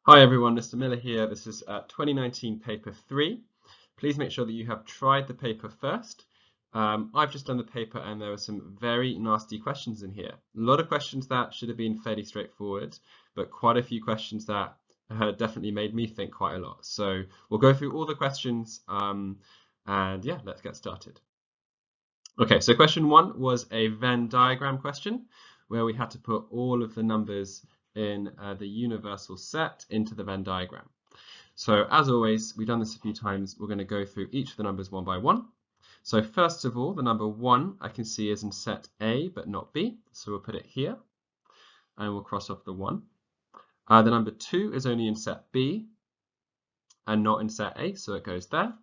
Hi everyone, Mr. Miller here. This is 2019 paper 3. Please make sure that you have tried the paper first. I've just done the paper and there were some very nasty questions in here. A lot of questions that should have been fairly straightforward, but quite a few questions that definitely made me think quite a lot. So we'll go through all the questions and yeah, let's get started. Okay, so question 1 was a Venn diagram question where we had to put all of the numbers in the universal set into the Venn diagram. So as always, we've done this a few times. We're going to go through each of the numbers one by one. So first of all, the number 1 I can see is in set A but not B. So we'll put it here and we'll cross off the 1. The number 2 is only in set B and not in set A, so it goes there.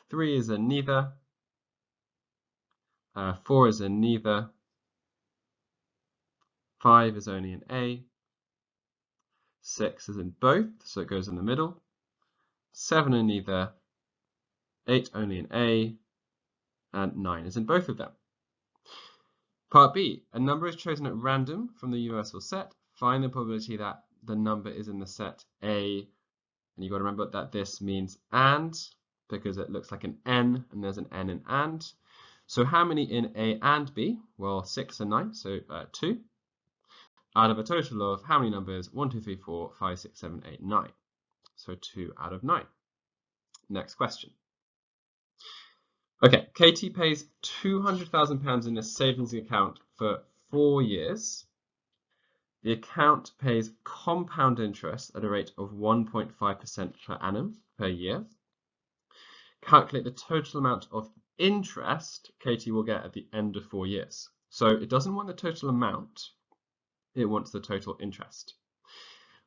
3 is in neither. 4 is in neither. 5 is only in A. 6 is in both, so it goes in the middle. 7 in neither. 8 only in A. And 9 is in both of them. Part B, a number is chosen at random from the universal set. Find the probability that the number is in the set A. And you've got to remember that this means and, because it looks like an N and there's an N in and. So how many in A and B? Well, 6 and 9, so 2. Out of a total of how many numbers? 1, 2, 3, 4, 5, 6, 7, 8, 9. So 2 out of 9. Next question. Okay, Katie pays £200,000 in a savings account for 4 years. The account pays compound interest at a rate of 1.5% per annum per year. Calculate the total amount of interest Katie will get at the end of 4 years. So it doesn't want the total amount, it wants the total interest.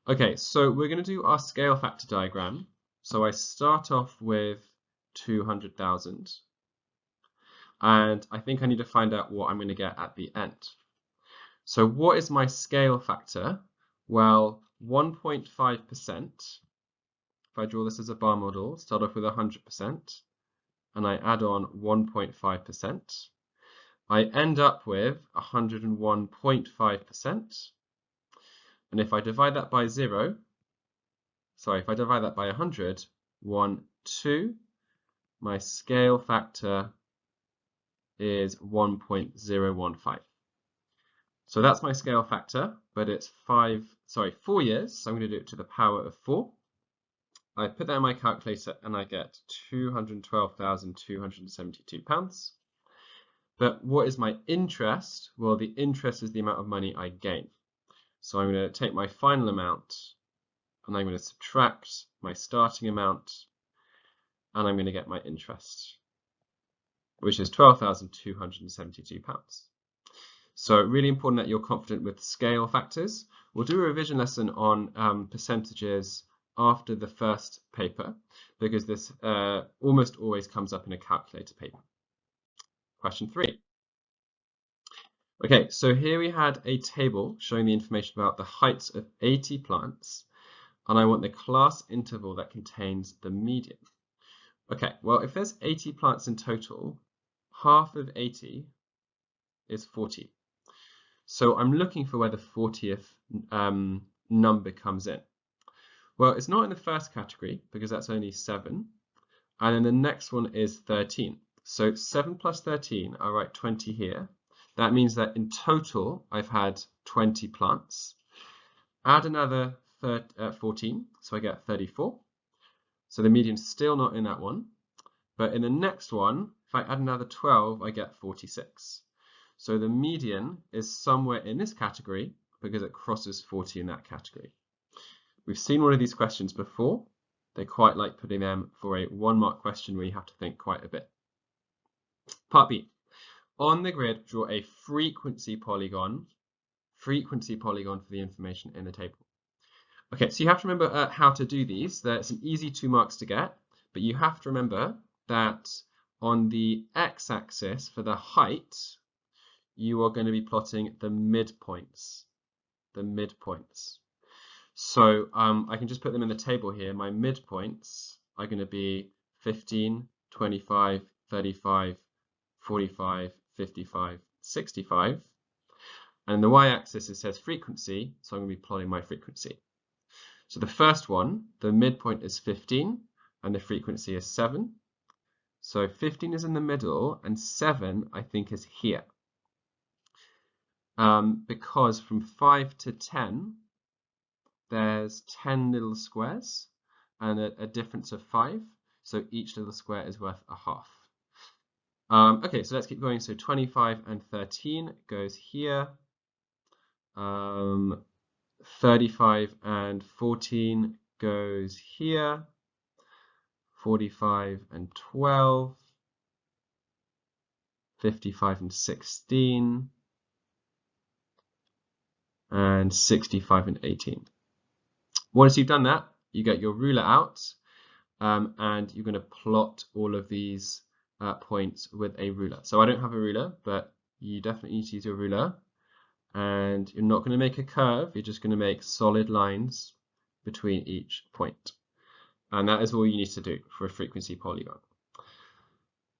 Okay, so we're going to do our scale factor diagram. So I start off with 200,000. And I think I need to find out what I'm going to get at the end. So what is my scale factor? Well, 1.5%. If I draw this as a bar model, start off with 100%, and I add on 1.5%. I end up with 101.5%. And if I divide that by 100, 1, 2, my scale factor is 1.015. So that's my scale factor, but it's 4 years, so I'm going to do it to the power of 4. I put that in my calculator and I get £212,272. But what is my interest? Well, the interest is the amount of money I gain. So I'm going to take my final amount and I'm going to subtract my starting amount and I'm going to get my interest, which is £12,272. So really important that you're confident with scale factors. We'll do a revision lesson on percentages after the first paper, because this almost always comes up in a calculator paper. Question 3. Okay, so here we had a table showing the information about the heights of 80 plants, and I want the class interval that contains the median. Okay, well, if there's 80 plants in total, half of 80 is 40. So I'm looking for where the 40th number comes in. Well, it's not in the first category because that's only 7. And then the next one is 13. So 7 plus 13, I write 20 here. That means that in total, I've had 20 plants. Add another 14, so I get 34. So the median's still not in that one. But in the next one, if I add another 12, I get 46. So the median is somewhere in this category because it crosses 40 in that category. We've seen one of these questions before. They quite like putting them for a 1-mark question where you have to think quite a bit. Part B. On the grid, draw a frequency polygon for the information in the table. Okay, so you have to remember how to do these. There's some easy 2 marks to get, but you have to remember that on the x-axis for the height, you are going to be plotting the midpoints. So I can just put them in the table here. My midpoints are going to be 15, 25, 35, 45, 55, 65. And the y-axis, it says frequency, so I'm going to be plotting my frequency. So the first one, the midpoint is 15 and the frequency is 7. So 15 is in the middle and 7 I think is here. Because from 5 to 10 there's 10 little squares and a difference of 5. So each little square is worth a half. Okay, so let's keep going. So 25 and 13 goes here. 35 and 14 goes here. 45 and 12. 55 and 16. And 65 and 18. Once you've done that, you get your ruler out, and you're going to plot all of these points with a ruler. So I don't have a ruler, but you definitely need to use your ruler. And you're not going to make a curve, you're just going to make solid lines between each point. And that is all you need to do for a frequency polygon.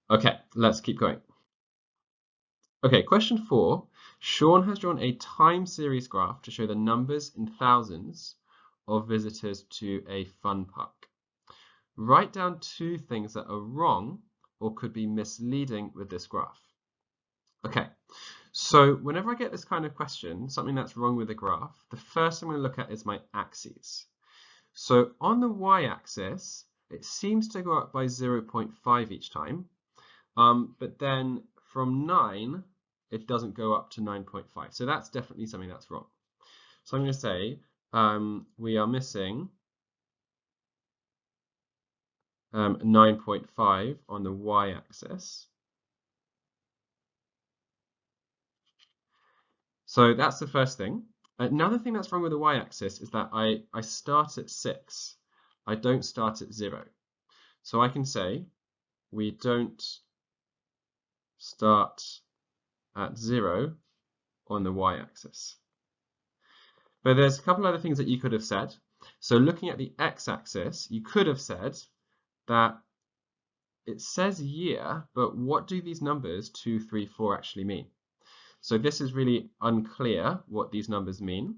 Okay, let's keep going. Okay, question 4. Sean has drawn a time series graph to show the numbers in thousands of visitors to a fun park. Write down 2 things that are wrong or could be misleading with this graph. Okay, so whenever I get this kind of question, something that's wrong with the graph, the first thing I'm going to look at is my axes. So on the y-axis, it seems to go up by 0.5 each time, but then from 9, it doesn't go up to 9.5. So that's definitely something that's wrong. So I'm going to say we are missing 9.5 on the y-axis. So that's the first thing. Another thing that's wrong with the y-axis is that I start at 6. I don't start at 0. So I can say we don't start at 0 on the y-axis. But there's a couple other things that you could have said. So looking at the x-axis, you could have said that it says year, but what do these numbers 2, 3, 4 actually mean? So this is really unclear what these numbers mean.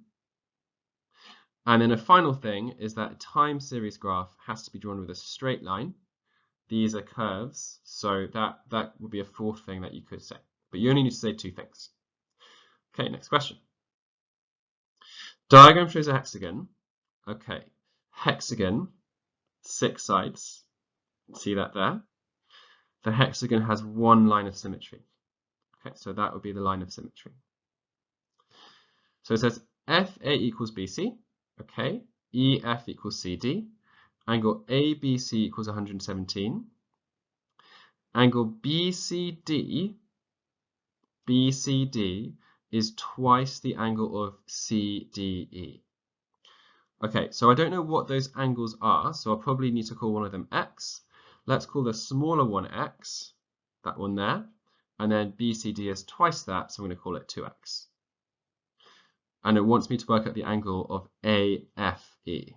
And then a final thing is that a time series graph has to be drawn with a straight line. These are curves, so that would be a 4th thing that you could say. But you only need to say 2 things. Okay, next question. Diagram shows a hexagon. Okay, hexagon, 6 sides. See that there? The hexagon has 1 line of symmetry. Okay, so that would be the line of symmetry. So it says FA equals BC. Okay, EF equals CD. Angle ABC equals 117. Angle BCD is twice the angle of CDE. Okay, so I don't know what those angles are, so I'll probably need to call one of them X. Let's call the smaller one X, that one there, and then BCD is twice that, so I'm going to call it 2X. And it wants me to work out the angle of AFE.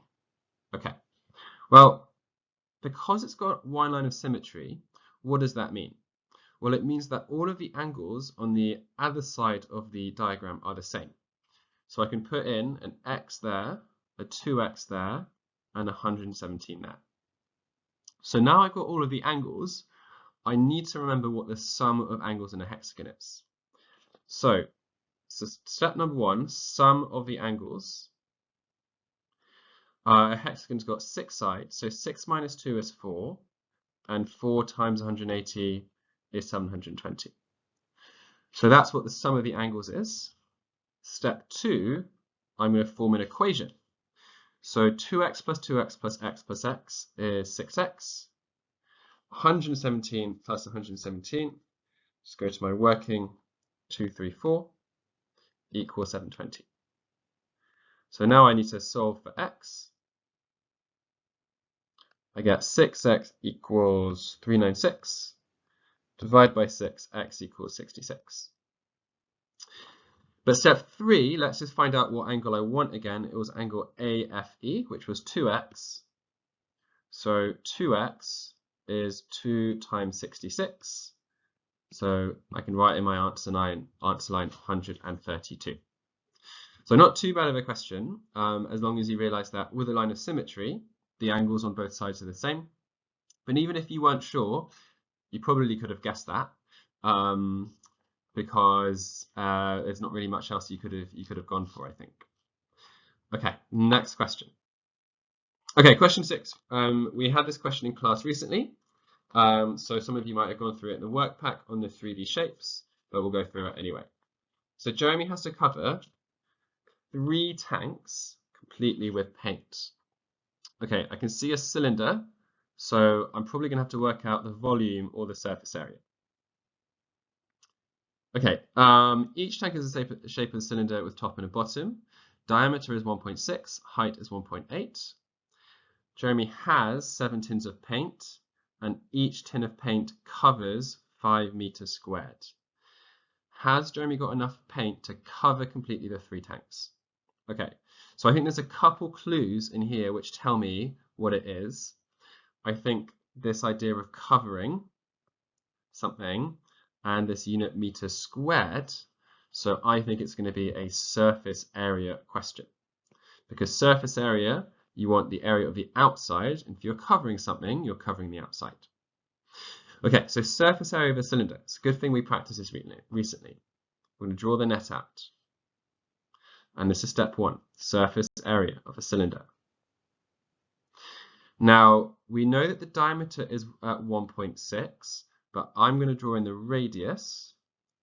Okay, well, because it's got 1 line of symmetry, what does that mean? Well, it means that all of the angles on the other side of the diagram are the same. So I can put in an X there, a 2X there, and 117 there. So now I've got all of the angles, I need to remember what the sum of angles in a hexagon is. So step number 1, sum of the angles. A hexagon's got 6 sides, so 6 minus 2 is 4, and 4 times 180 is 720. So that's what the sum of the angles is. Step 2, I'm going to form an equation. So 2x plus 2x plus x is 6x. 117 plus 117, just go to my working 2, 3, 4, equals 720. So now I need to solve for x. I get 6x equals 396. Divide by 6, x equals 66. But step 3, let's just find out what angle I want again. It was angle AFE, which was 2x. So 2x is 2 times 66. So I can write in my answer line 132. So not too bad of a question, as long as you realize that with a line of symmetry, the angles on both sides are the same. But even if you weren't sure, you probably could have guessed that, because there's not really much else you could have gone for, I think. Okay, next question. Okay, question 6. We had this question in class recently, so some of you might have gone through it in the work pack on the 3D shapes, but we'll go through it anyway. So Jeremy has to cover 3 tanks completely with paint. Okay, I can see a cylinder, so I'm probably going to have to work out the volume or the surface area. Okay, each tank is the shape of a cylinder with top and a bottom. Diameter is 1.6, height is 1.8. Jeremy has 7 tins of paint, and each tin of paint covers 5 meters squared. Has Jeremy got enough paint to cover completely the 3 tanks? Okay, so I think there's a couple clues in here which tell me what it is. I think this idea of covering something and this unit meter squared, so I think it's going to be a surface area question. Because surface area, you want the area of the outside, and if you're covering something, you're covering the outside. Okay, so surface area of a cylinder. It's a good thing we practiced this recently. We're going to draw the net out. And this is step 1, surface area of a cylinder. Now, we know that the diameter is at 1.6, but I'm going to draw in the radius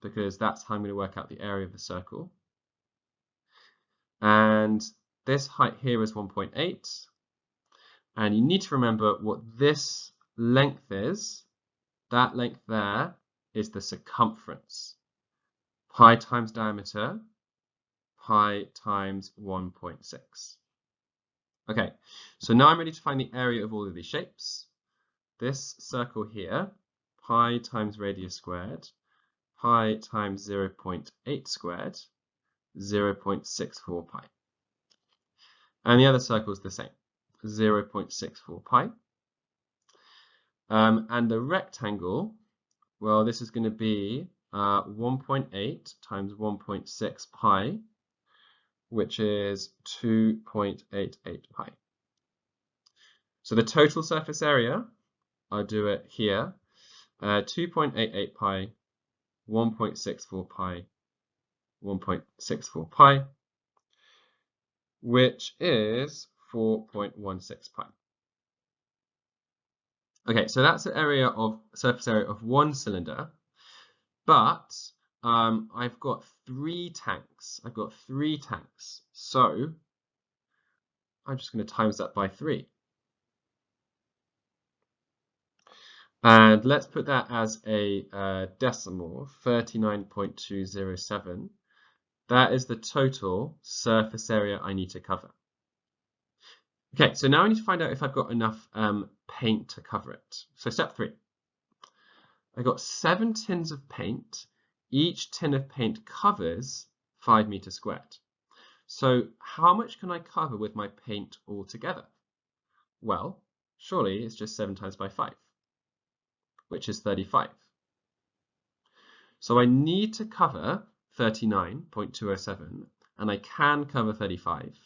because that's how I'm going to work out the area of the circle. And this height here is 1.8. And you need to remember what this length is. That length there is the circumference. Pi times diameter, pi times 1.6. Okay, so now I'm ready to find the area of all of these shapes. This circle here, pi times radius squared, pi times 0.8 squared, 0.64 pi. And the other circle is the same, 0.64 pi. And the rectangle, well, this is going to be 1.8 times 1.6 pi, which is 2.88 pi. So the total surface area, I'll do it here, 2.88 pi, 1.64 pi, 1.64 pi, which is 4.16 pi. Okay, so that's the area of surface area of one cylinder, but I've got 3 tanks. I've got 3 tanks, so I'm just going to times that by 3. And let's put that as a decimal, 39.207. That is the total surface area I need to cover. Okay, so now I need to find out if I've got enough paint to cover it. So step 3. I got 7 tins of paint. Each tin of paint covers 5 meters squared. So how much can I cover with my paint altogether? Well, surely it's just 7 times by 5, which is 35. So I need to cover 39.207, and I can cover 35.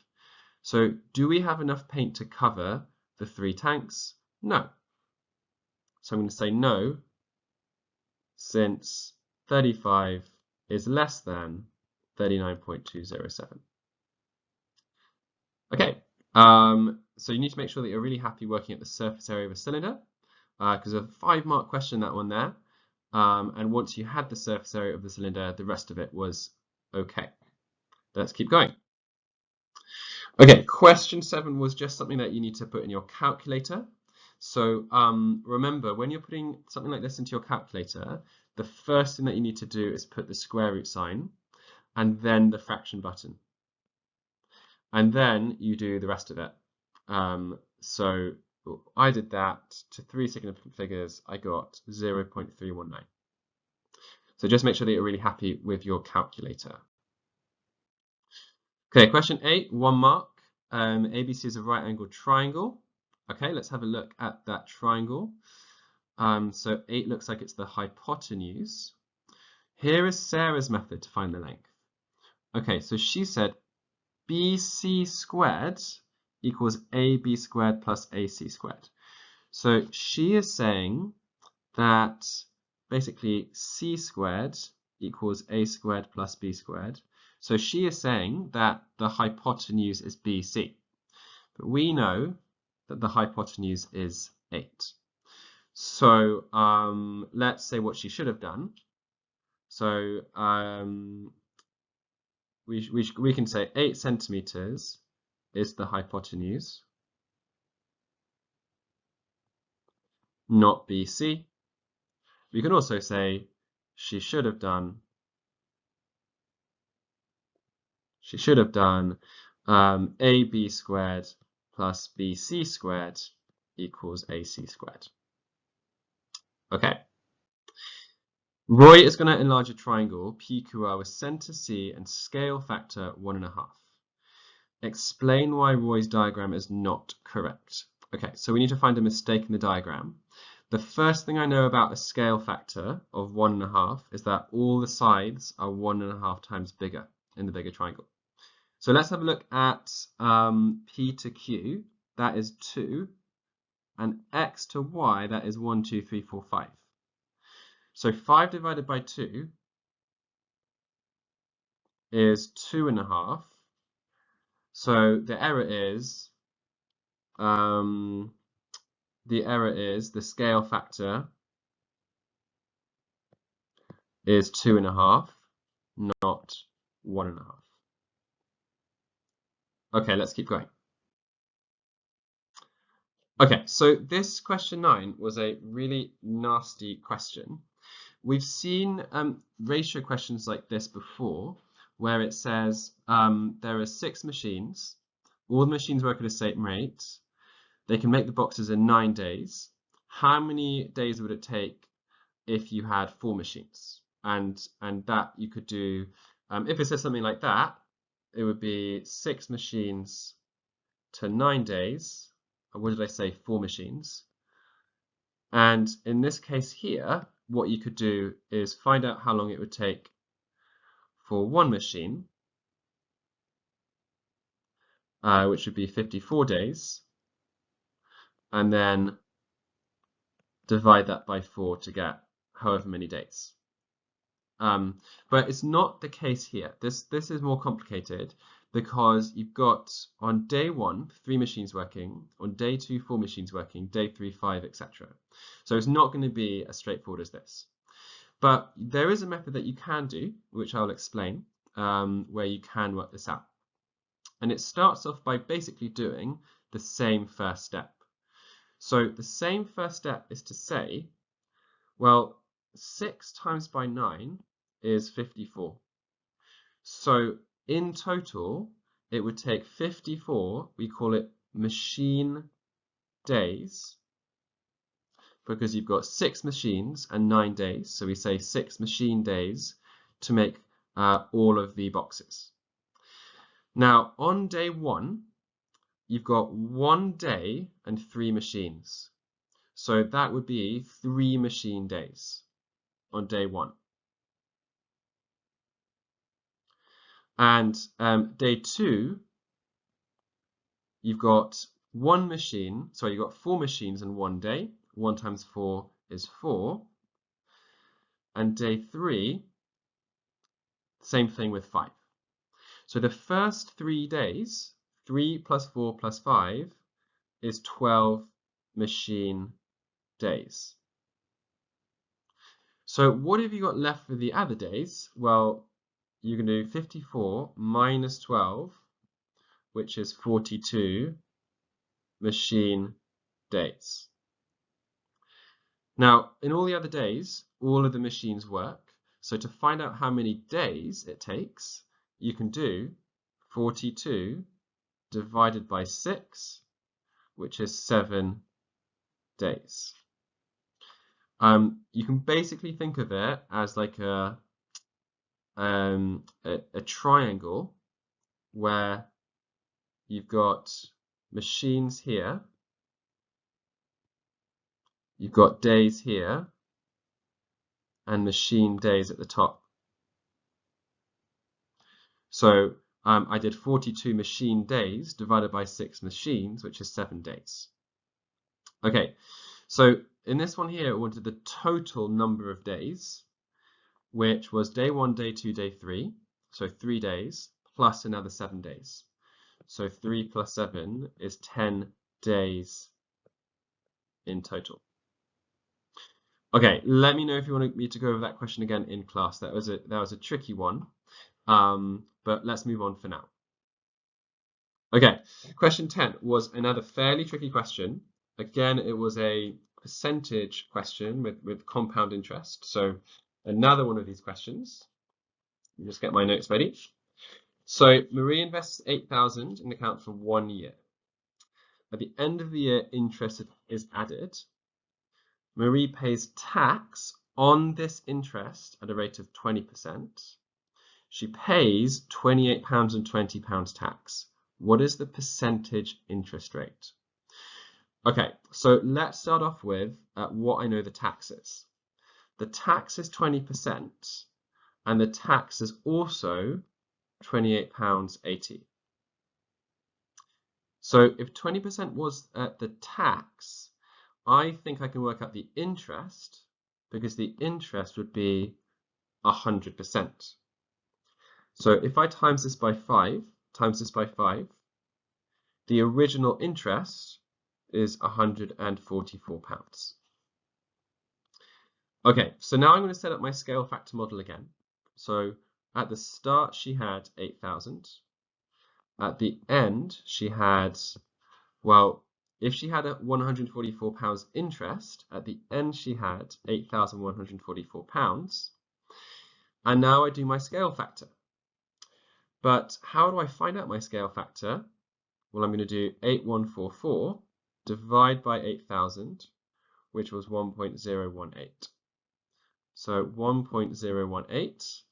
So do we have enough paint to cover the 3 tanks? No. So I'm going to say no, since 35 is less than 39.207. Okay, so you need to make sure that you're really happy working at the surface area of a cylinder, because a 5-mark question, that one there. And once you had the surface area of the cylinder, the rest of it was okay. Let's keep going. Okay, question 7 was just something that you need to put in your calculator. So remember, when you're putting something like this into your calculator, the first thing that you need to do is put the square root sign and then the fraction button. And then you do the rest of it. So I did that to 3 significant figures. I got 0.319. So just make sure that you're really happy with your calculator. Okay, question 8, 1 mark. ABC is a right-angled triangle. Okay, let's have a look at that triangle. So 8 looks like it's the hypotenuse. Here is Sarah's method to find the length. Okay, so she said BC squared equals AB squared plus AC squared. So she is saying that basically C squared equals A squared plus B squared. So she is saying that the hypotenuse is BC. But we know that the hypotenuse is 8. So let's say what she should have done. So we can say 8 centimeters is the hypotenuse, not BC. We can also say she should have done AB squared plus BC squared equals AC squared. Okay. Roy is going to enlarge a triangle PQR with center C and scale factor 1.5. Explain why Roy's diagram is not correct. Okay, so we need to find a mistake in the diagram. The first thing I know about a scale factor of 1.5 is that all the sides are 1.5 times bigger in the bigger triangle. So let's have a look at P to Q, that is 2, and X to Y, that is 1, 2, 3, 4, 5. So 5 divided by 2 is 2.5. So the error is the scale factor is 2.5, not 1.5. Okay, let's keep going. Okay, so this question 9 was a really nasty question. We've seen ratio questions like this before, where it says there are 6 machines. All the machines work at the same rate. They can make the boxes in 9 days. How many days would it take if you had 4 machines? And that you could do, if it says something like that, it would be 6 machines to 9 days. Or what did I say? 4 machines. And in this case here, what you could do is find out how long it would take for 1 machine, which would be 54 days, and then divide that by 4 to get however many days. But it's not the case here. This is more complicated because you've got on day 1, 3 machines working, on day 2, 4 machines working, day 3, 5, etc. So it's not going to be as straightforward as this. But there is a method that you can do, which I'll explain, where you can work this out. And it starts off by basically doing the same first step. So the same first step is to say, well, 6 times by 9 is 54. So in total, it would take 54, we call it machine days, because you've got 6 machines and 9 days. So we say 6 machine days to make all of the boxes. Now, on day 1, you've got 1 day and 3 machines. So that would be 3 machine days on day 1. And day 2, you've got 1 machine, sorry, you've got 4 machines in 1 day. 1 times 4 is 4. And day 3, same thing with 5. So the first 3 days, 3 plus 4 plus 5, is 12 machine days. So what have you got left for the other days? Well, you can do 54 minus 12, which is 42 machine days. Now, in all the other days, all of the machines work. So to find out how many days it takes, you can do 42 divided by 6, which is 7 days. You can basically think of it as like a triangle where you've got machines here, you've got days here, and machine days at the top. So I did 42 machine days divided by 6 machines, which is 7 days. Okay, so in this one here, I wanted the total number of days, which was day 1, day 2, day 3, so 3 days, plus another 7 days. So 3 plus 7 is 10 days in total. Okay, let me know if you want me to go over that question again in class. That was a tricky one, but let's move on for now. Okay, question 10 was another fairly tricky question. Again, it was a percentage question with compound interest. So another one of these questions. Let me just get my notes ready. So Marie invests 8,000 in the account for 1 year. At the end of the year, interest is added. Marie pays tax on this interest at a rate of 20%. She pays £28.20 tax. What is the percentage interest rate? Okay, so let's start off with what I know the tax is. The tax is 20%, and the tax is also £28.80. So if 20% was the tax, I think I can work out the interest, because the interest would be 100%. So if I times this by 5, the original interest is £144. Okay, so now I'm going to set up my scale factor model again. So at the start, she had 8,000. At the end, she had, well, if she had a £144 interest, at the end she had £8,144. And now I do my scale factor. But how do I find out my scale factor? Well, I'm going to do 8144 divide by 8,000, which was 1.018. So 1.018,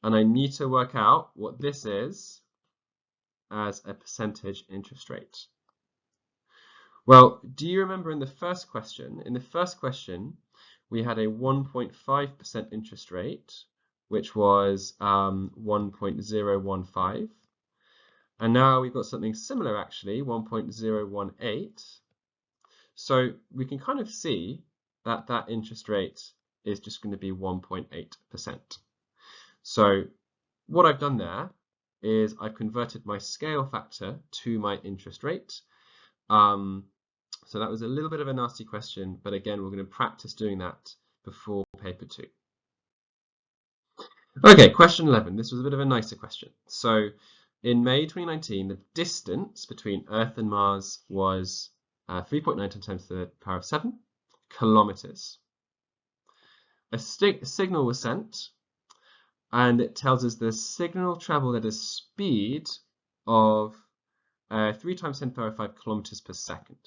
and I need to work out what this is as a percentage interest rate. Well, do you remember in the first question? In the first question, we had a 1.5% interest rate, which was 1.015. And now we've got something similar, actually, 1.018. So we can kind of see that that interest rate is just going to be 1.8%. So what I've done there is I've converted my scale factor to my interest rate. So that was a little bit of a nasty question, but again, we're going to practice doing that before paper 2. Okay, question 11. This was a bit of a nicer question. So in May 2019, the distance between Earth and Mars was 3.9 times to the power of 7 kilometers. A signal was sent, and it tells us the signal traveled at a speed of 3 times 10 to the power of 5 kilometers per second.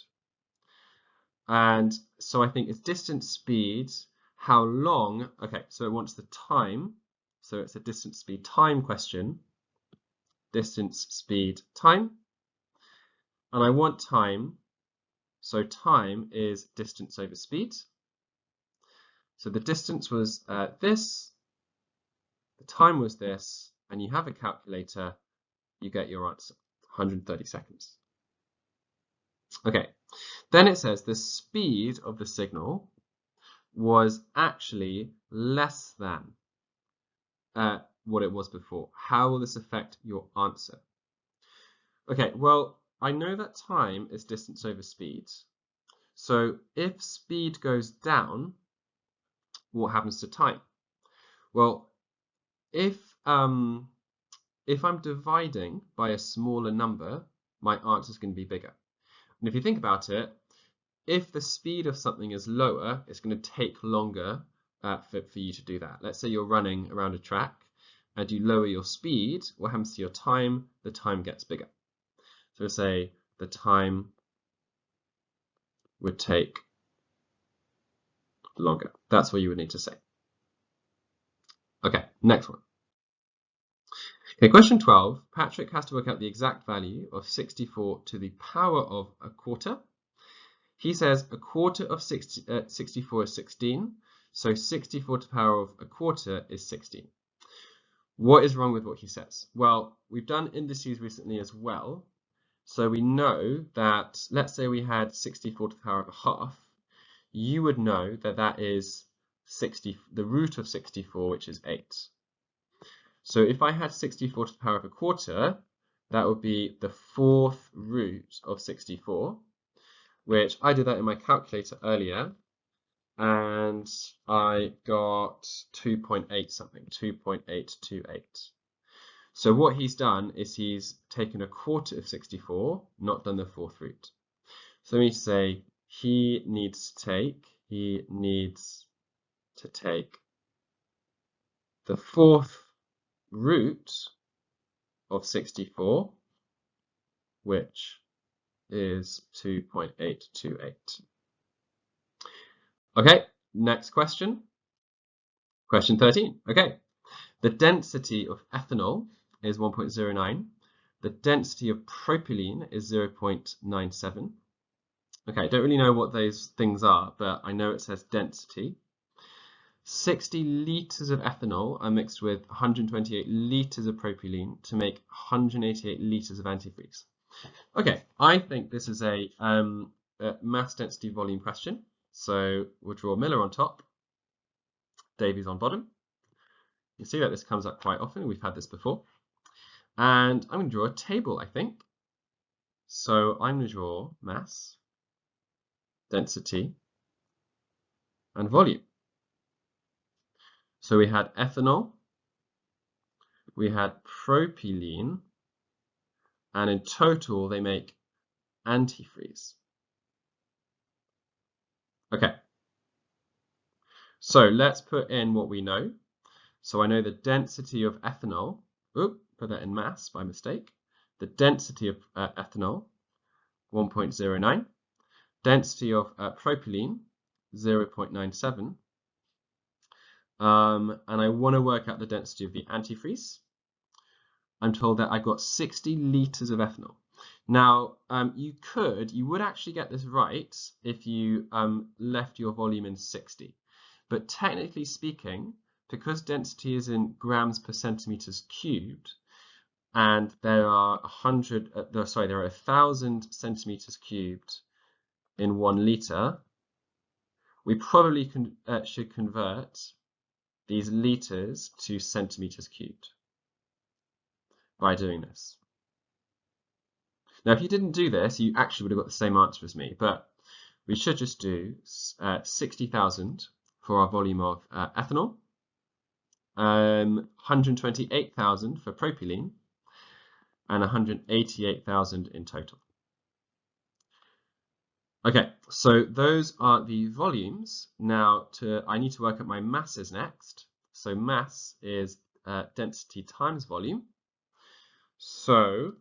And so I think it's distance, speed, how long. Okay, so it wants the time. So it's a distance, speed, time question. Distance, speed, time. And I want time. So time is distance over speed. So the distance was this. The time was this. And you have a calculator. You get your answer, 130 seconds. Okay, then it says the speed of the signal was actually less than what it was before. How will this affect your answer? Okay, well, I know that time is distance over speed. So if speed goes down, what happens to time? Well, if I'm dividing by a smaller number, my answer is going to be bigger. And if you think about it, if the speed of something is lower, it's going to take longer for you to do that. Let's say you're running around a track and you lower your speed. What happens to your time? The time gets bigger. So say the time would take longer. That's what you would need to say. Okay, next one. Okay, question 12. Patrick has to work out the exact value of 64 to the power of a quarter. He says a quarter of 64 is 16, so 64 to the power of a quarter is 16. What is wrong with what he says? Well, we've done indices recently as well. So we know that, let's say we had 64 to the power of a half, you would know that that is the root of 64, which is 8. So if I had 64 to the power of a quarter, that would be the fourth root of 64, which I did that in my calculator earlier, and I got 2.8 something, 2.828. So what he's done is he's taken a quarter of 64, not done the fourth root. So let me say he needs to take the fourth root of 64, which is 2.828. Okay, next question. Question 13. Okay, the density of ethanol is 1.09. The density of propylene is 0.97. Okay, I don't really know what those things are, but I know it says density. 60 litres of ethanol are mixed with 128 litres of propylene to make 188 litres of antifreeze. Okay, I think this is a mass density volume question. So we'll draw Miller on top, Davies on bottom. You see that this comes up quite often. We've had this before. And I'm going to draw a table, I think. So I'm going to draw mass, density, and volume. So we had ethanol, we had propylene, and in total they make antifreeze. Okay, so let's put in what we know. So I know the density of ethanol, put that in mass by mistake. The density of ethanol, 1.09. Density of propylene, 0.97. And I want to work out the density of the antifreeze. I'm told that I got 60 litres of ethanol. Now, you would actually get this right if you left your volume in 60. But technically speaking, because density is in grams per centimeters cubed, and there are 1,000 centimeters cubed in 1 litre, we probably should convert these litres to centimeters cubed by doing this. Now, if you didn't do this, you actually would have got the same answer as me, but we should just do 60,000 for our volume of ethanol, 128,000 for propylene, and 188,000 in total. Okay, so those are the volumes. Now, I need to work out my masses next. So mass is density times volume. So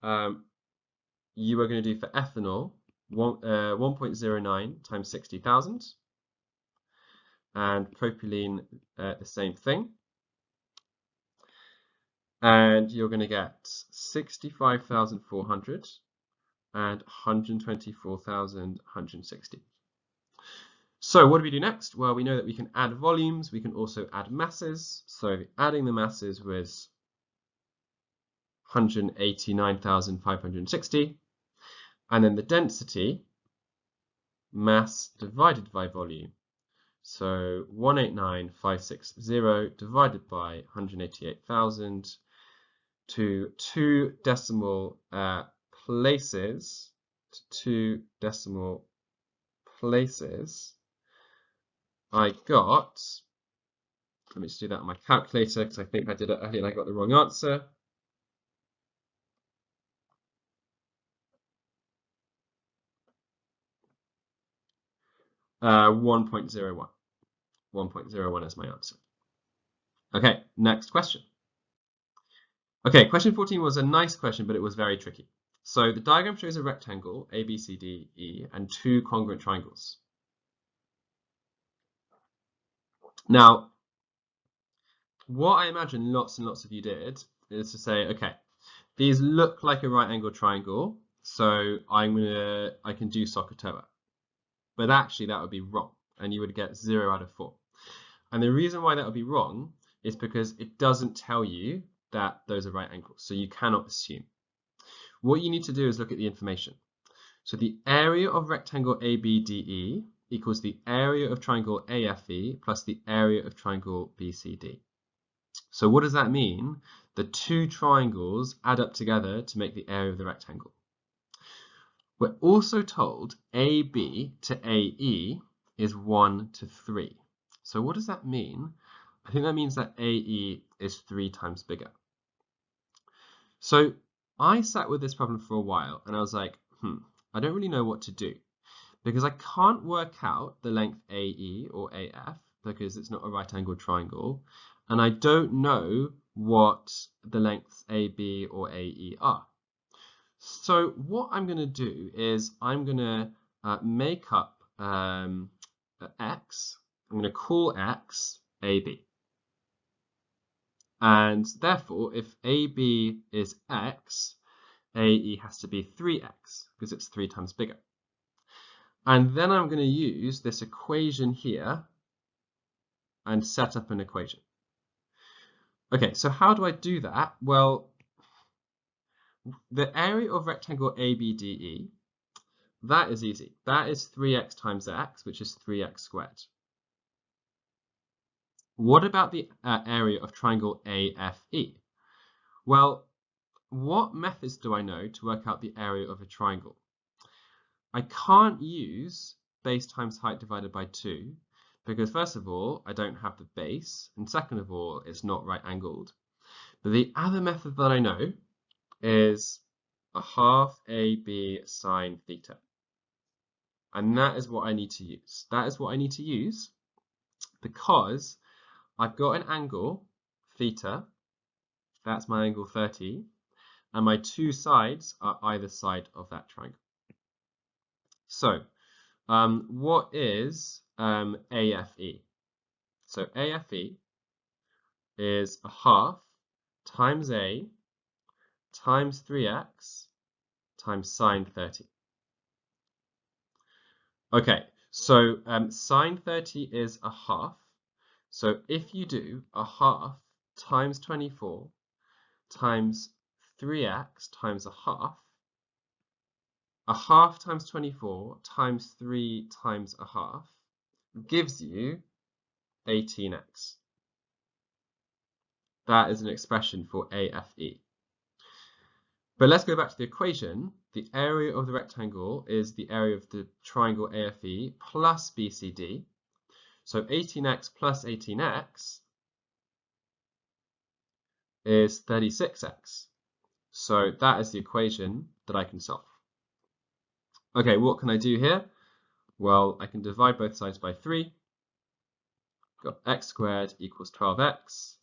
you are going to do for ethanol 1.09 times 60,000, and propylene the same thing. And you're going to get 65,400 and 124,160. So what do we do next? Well, we know that we can add volumes, we can also add masses. So adding the masses was 189,560. And then the density, mass divided by volume. So 189,560 divided by 188,000 to 2 decimal places, I got, let me just do that on my calculator because I think I did it earlier and I got the wrong answer. Uh, 1.01. 1.01 is my answer. Okay, next question. Okay, question 14 was a nice question, but it was very tricky. So the diagram shows a rectangle, A, B, C, D, E, and 2 congruent triangles. Now, what I imagine lots and lots of you did is to say, okay, these look like a right angle triangle, so I can do SOHCAHTOA. But actually that would be wrong, and you would get 0 out of 4. And the reason why that would be wrong is because it doesn't tell you that those are right angles, so you cannot assume. What you need to do is look at the information. So the area of rectangle ABDE equals the area of triangle AFE plus the area of triangle BCD. So what does that mean? The two triangles add up together to make the area of the rectangle. We're also told AB to AE is 1 to 3. So what does that mean? I think that means that AE is 3 times bigger. So I sat with this problem for a while and I was like, I don't really know what to do because I can't work out the length AE or AF because it's not a right angled triangle, and I don't know what the lengths AB or AE are. So what I'm going to do is I'm going to make up X. I'm going to call X AB. And therefore, if AB is X, AE has to be 3X because it's 3 times bigger. And then I'm going to use this equation here and set up an equation. Okay, so how do I do that? Well, the area of rectangle ABDE, that is easy. That is 3x times x, which is 3x squared. What about the area of triangle AFE? Well, what methods do I know to work out the area of a triangle? I can't use base times height divided by 2 because first of all, I don't have the base, and second of all, it's not right angled. But the other method that I know is a half AB sine theta. And that is what I need to use. That is what I need to use because I've got an angle, theta, that's my angle 30, and my two sides are either side of that triangle. So, what is AFE? So AFE is a half times A times 3x times sine 30. Okay, so sine 30 is a half. So if you do a half times 24 times 3x times a half times 24 times 3 times a half gives you 18x. That is an expression for AFE. But let's go back to the equation. The area of the rectangle is the area of the triangle AFE plus BCD. So 18x plus 18x is 36x. So that is the equation that I can solve. Okay, what can I do here? Well, I can divide both sides by 3. Got x squared equals 12x.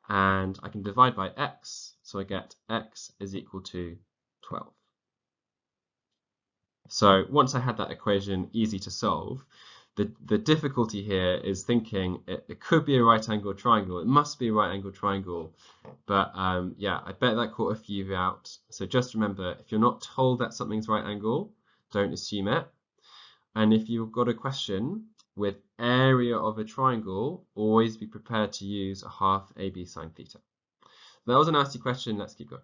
And I can divide by x, so I get x is equal to 12. So once I had that equation easy to solve, the difficulty here is thinking it could be a right angled triangle. It must be a right angled triangle. But yeah, I bet that caught a few of you out. So just remember, if you're not told that something's right angle, don't assume it. And if you've got a question with area of a triangle, always be prepared to use a half AB sine theta. That was a nasty question. Let's keep going.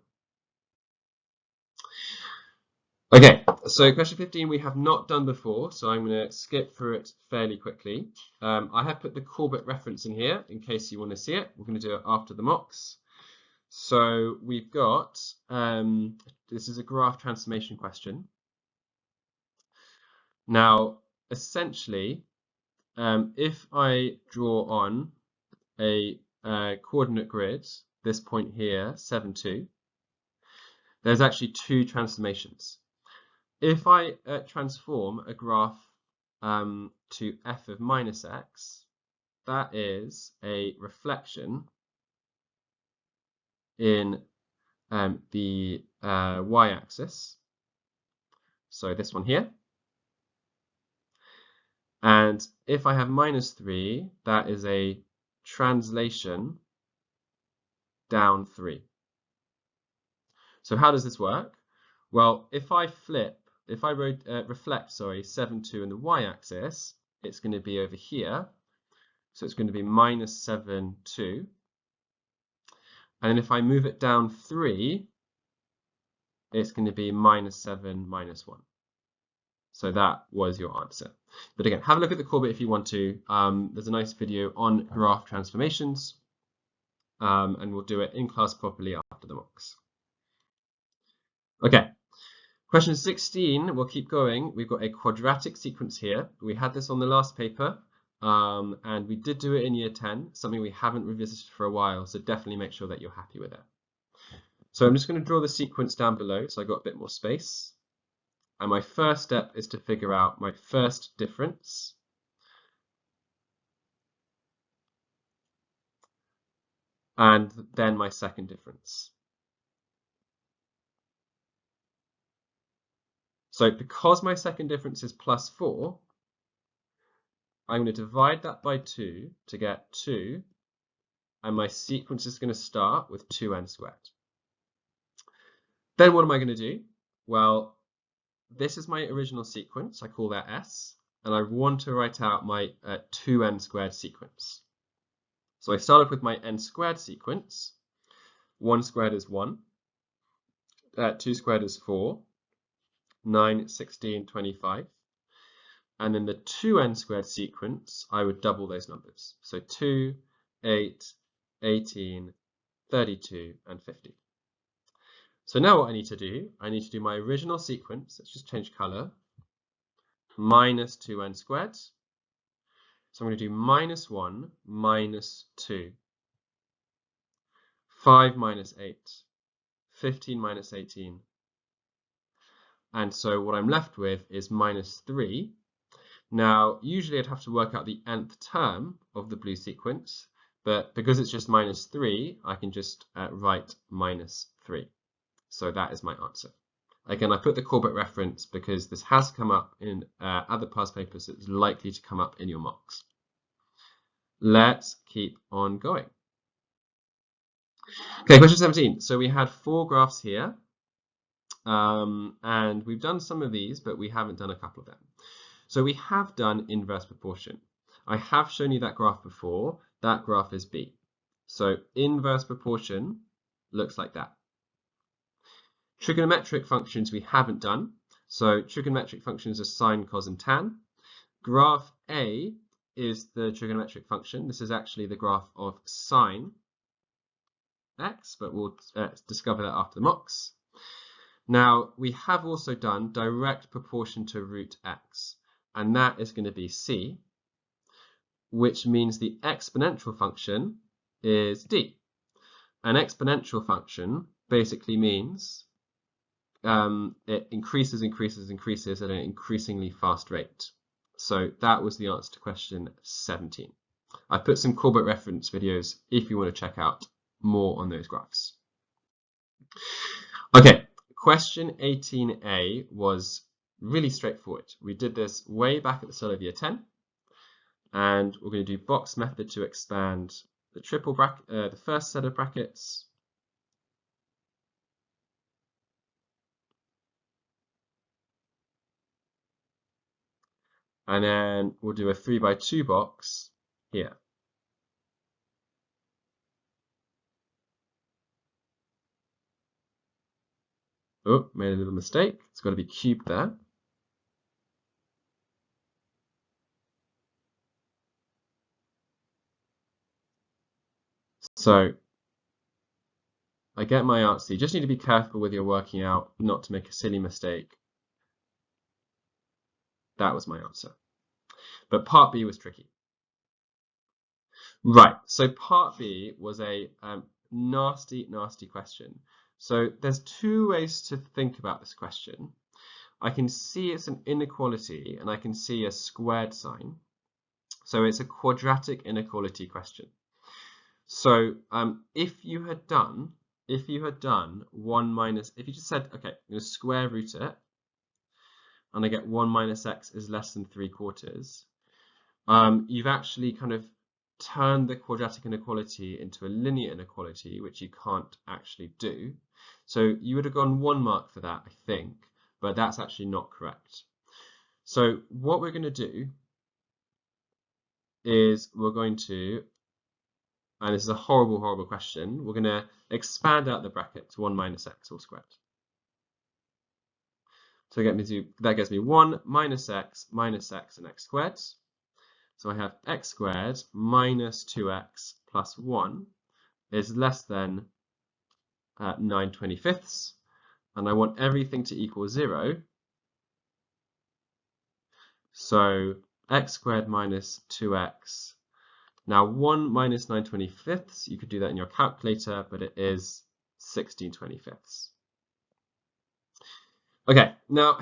Okay, so question 15 we have not done before, so I'm going to skip through it fairly quickly. I have put the Corbett reference in here in case you want to see it. We're going to do it after the mocks. So we've got, this is a graph transformation question. Now, essentially, if I draw on a coordinate grid, this point here, 7, 2, there's actually two transformations. If I transform a graph to f of minus x, that is a reflection in the y-axis, so this one here. And if I have minus 3, that is a translation down 3. So how does this work? Well, if I reflect 7, 2 in the y-axis, it's going to be over here. So it's going to be minus 7, 2. And then if I move it down 3, it's going to be -7, -1. So that was your answer. But again, have a look at the core bit if you want to. There's a nice video on graph transformations, and we'll do it in class properly after the mocks. Okay, question 16, we'll keep going. We've got a quadratic sequence here. We had this on the last paper, and we did do it in year 10, something we haven't revisited for a while, so definitely make sure that you're happy with it. So I'm just going to draw the sequence down below, so I got a bit more space. And my first step is to figure out my first difference. And then my second difference. So because my second difference is +4, I'm going to divide that by 2 to get 2, and my sequence is going to start with 2n². Then what am I going to do? Well, this is my original sequence, I call that S, and I want to write out my 2n² sequence. So I started with my n² sequence. 1² is 1, 2² is 4, 9, 16, 25. And then the 2n² sequence, I would double those numbers. So 2, 8, 18, 32, and 50. So now what I need to do, my original sequence, let's just change color, minus 2n². So I'm going to do -1 minus 2, 5 minus 8, 15 minus 18. And so what I'm left with is -3. Now, usually I'd have to work out the nth term of the blue sequence, but because it's just -3, I can just write -3. So that is my answer. Again, I put the core bit reference because this has come up in other past papers, so it's likely to come up in your mocks. Let's keep on going. Okay, question 17. So we had 4 graphs here, and we've done some of these, but we haven't done a couple of them. So we have done inverse proportion. I have shown you that graph before. That graph is B. So inverse proportion looks like that. Trigonometric functions we haven't done. So trigonometric functions are sine, cos, and tan. Graph A is the trigonometric function. This is actually the graph of sine x, but we'll discover that after the mocks. Now, we have also done direct proportion to root x, and that is going to be C, which means the exponential function is D. An exponential function basically means it increases at an increasingly fast rate. So that was the answer to question 17. I put some core bit reference videos if you want to check out more on those graphs. Okay, question 18a was really straightforward. We did this way back at the start of year 10, and we're going to do box method to expand the triple bracket, the first set of brackets. And then we'll do a 3x2 box here. Oh, made a little mistake. It's got to be cubed there. So I get my answer. You just need to be careful with your working out, not to make a silly mistake. That was my answer. But part B was tricky. Right, so part B was a nasty, nasty question. So there's 2 ways to think about this question. I can see it's an inequality, and I can see a squared sign. So it's a quadratic inequality question. So if you had done 1 minus, if you just said, okay, I'm going to square root it, and I get 1 minus x is less than 3/4, you've actually kind of turned the quadratic inequality into a linear inequality, which you can't actually do. So you would have gone 1 mark for that, I think, but that's actually not correct. So what we're going to do is we're going to and this is a horrible, horrible question, we're going to expand out the bracket to 1 minus x all squared. So that gives me 1 minus x, and x squared. So I have x squared minus 2x plus 1 is less than 9/25, and I want everything to equal 0. So x squared minus 2x. Now 1 minus 9/25, you could do that in your calculator, but it is 16/25. Okay, now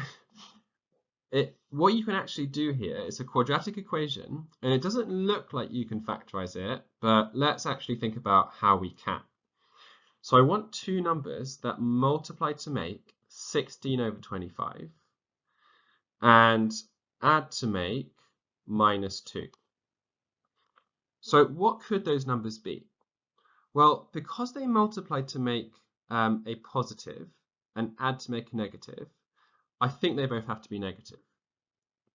what you can actually do here is a quadratic equation, and it doesn't look like you can factorize it, but let's actually think about how we can. So I want two numbers that multiply to make 16/25 and add to make minus 2. So what could those numbers be? Well, because they multiply to make a positive and add to make a negative, I think they both have to be negative.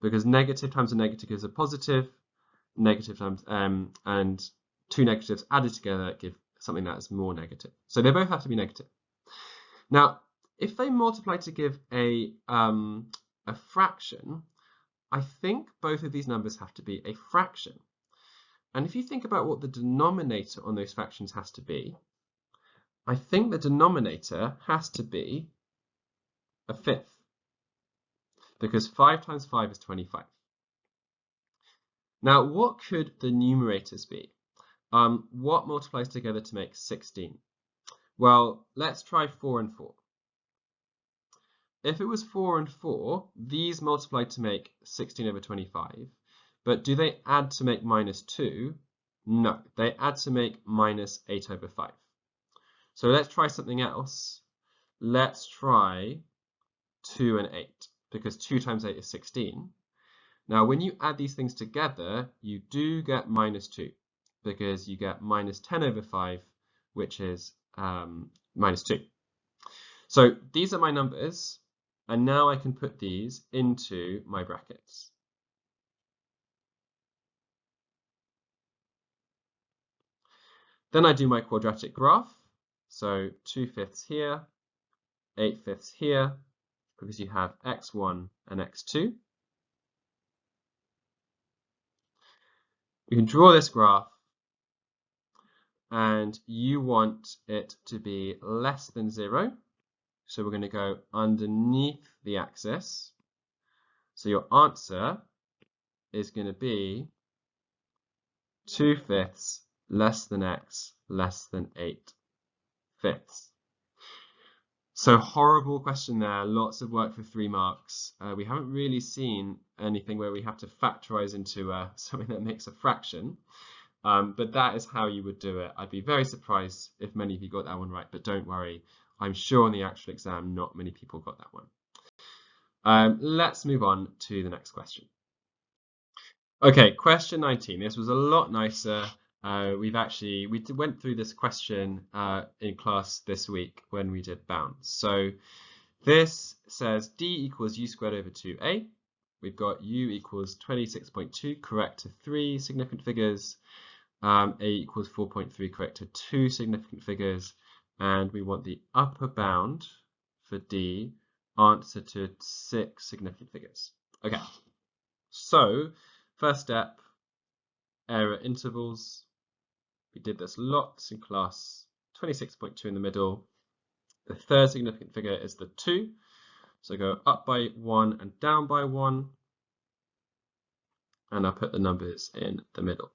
Because negative times a negative is a positive, negative times, and two negatives added together give something that is more negative. So they both have to be negative. Now, if they multiply to give a fraction, I think both of these numbers have to be a fraction. And if you think about what the denominator on those fractions has to be, I think the denominator has to be a fifth, because 5 times 5 is 25. Now, what could the numerators be? What multiplies together to make 16? Well, let's try 4 and 4. If it was 4 and 4, these multiply to make 16/25. But do they add to make minus 2? No, they add to make minus 8/5. So let's try something else. Let's try 2 and 8, because 2 times 8 is 16. Now, when you add these things together, you do get minus 2, because you get minus 10/5, which is minus 2. So these are my numbers, and now I can put these into my brackets. Then I do my quadratic graph. So 2/5 here, 8/5 here, because you have x1 and x2. You can draw this graph, and you want it to be less than 0. So we're going to go underneath the axis. So your answer is going to be 2/5 less than x less than 8/5. So horrible question there, lots of work for 3 marks. We haven't really seen anything where we have to factorize into something that makes a fraction, but that is how you would do it. I'd be very surprised if many of you got that one right, but don't worry, I'm sure in the actual exam not many people got that one. Let's move on to the next question. Okay, question 19. This was a lot nicer. We went through this question in class this week when we did bounds. So this says d equals u squared over 2a. We've got u equals 26.2, correct to 3 significant figures. A equals 4.3, correct to 2 significant figures. And we want the upper bound for d, answer to 6 significant figures. Okay, so first step, error intervals. We did this lots in class. 26.2 in the middle. The third significant figure is the 2. So go up by 1 and down by 1. And I'll put the numbers in the middle.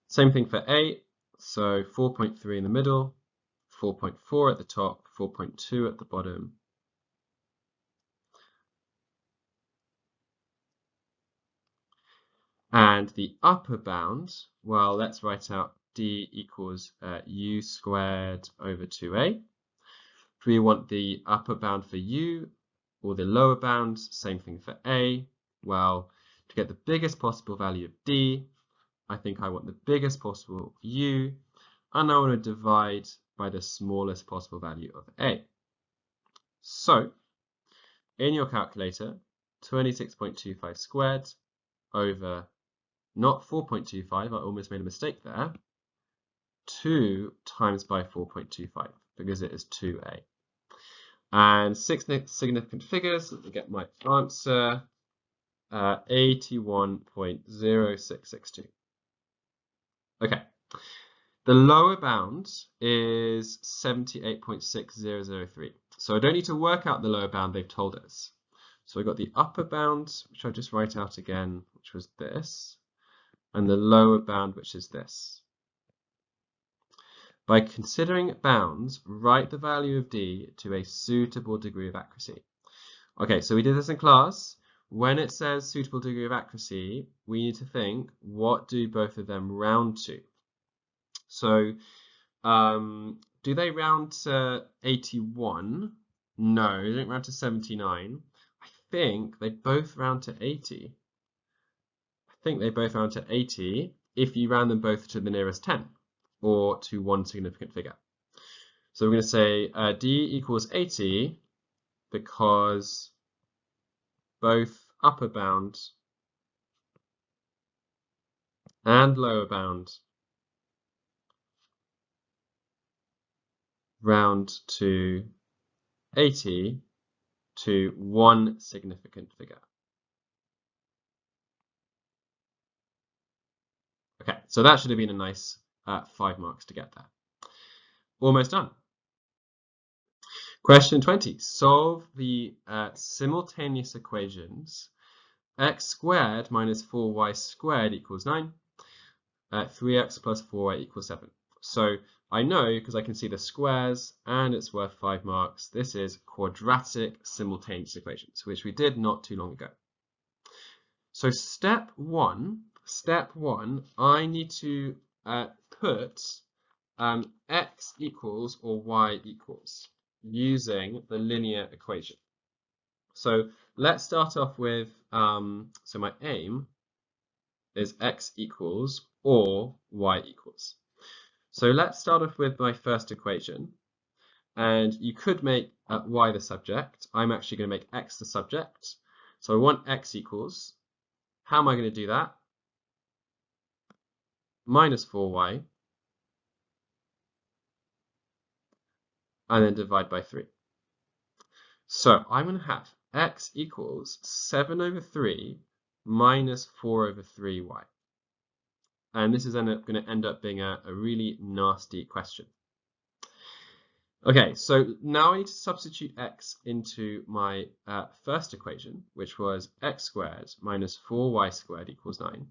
Same thing for A. So 4.3 in the middle, 4.4 at the top, 4.2 at the bottom. And the upper bound, well, let's write out d equals u squared over 2a. Do we want the upper bound for u or the lower bound? Same thing for a. Well, to get the biggest possible value of d, I think I want the biggest possible u, and I want to divide by the smallest possible value of a. So, in your calculator, 26.25 squared over not 4.25, I almost made a mistake there, 2 times by 4.25, because it is 2a. And 6 significant figures, let me get my answer, 81.0662. Okay, the lower bound is 78.6003. So I don't need to work out the lower bound, they've told us. So I got the upper bound, which I'll just write out again, which was this, and the lower bound, which is this. By considering bounds, write the value of d to a suitable degree of accuracy. Okay, so we did this in class. When it says suitable degree of accuracy, we need to think, what do both of them round to? So, do they round to 81? No, they don't round to 79. I think they both round to 80. I think they both round to 80 if you round them both to the nearest 10 or to one significant figure. So we're going to say d equals 80 because both upper bound and lower bound round to 80 to one significant figure. Okay, so that should have been a nice 5 marks to get there. Almost done. Question 20. Solve the simultaneous equations x squared minus 4y squared equals 9, 3x plus 4y equals 7. So I know, because I can see the squares and it's worth 5 marks, this is quadratic simultaneous equations, which we did not too long ago. So step one, I need to put x equals or y equals using the linear equation. So let's start off with, so my aim is x equals or y equals. So let's start off with my first equation. And you could make y the subject. I'm actually going to make x the subject. So I want x equals, how am I going to do that? Minus 4y, and then divide by 3. So I'm going to have x equals 7 over 3 minus 4 over 3y. And this is going to end up being a really nasty question. Okay, so now I need to substitute x into my first equation, which was x squared minus 4y squared equals 9.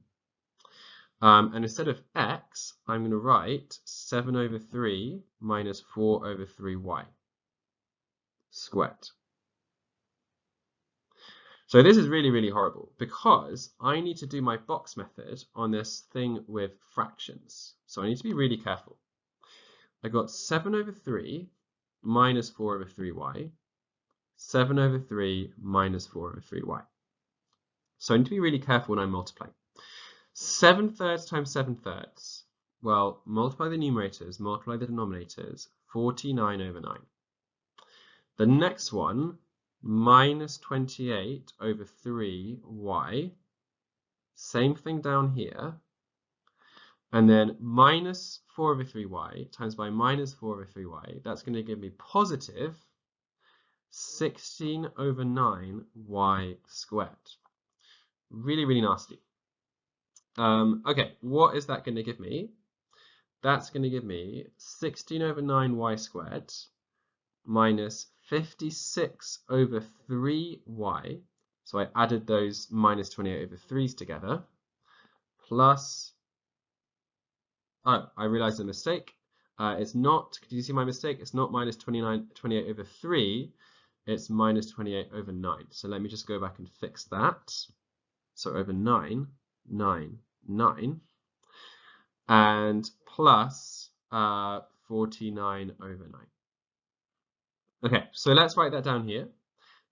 And instead of x, I'm going to write 7 over 3 minus 4 over 3y squared. So this is really, really horrible because I need to do my box method on this thing with fractions. So I need to be really careful. I got 7 over 3 minus 4 over 3y, 7 over 3 minus 4 over 3y. So I need to be really careful when I'm multiplying. 7 thirds times 7 thirds. Well, multiply the numerators, multiply the denominators, 49 over 9. The next one, minus 28 over 3y. Same thing down here. And then minus 4 over 3y times by minus 4 over 3y. That's going to give me positive 16 over 9y squared. Really, really nasty. Okay, what is that going to give me? That's going to give me 16 over 9y squared minus 56 over 3y. So I added those minus 28 over 3's together. Plus, oh, I realized a mistake. It's not, did you see my mistake? It's not minus 28 over 3. It's minus 28 over 9. So let me just go back and fix that. So over 9, 9, 9. And plus 49 over 9. Okay, so let's write that down here.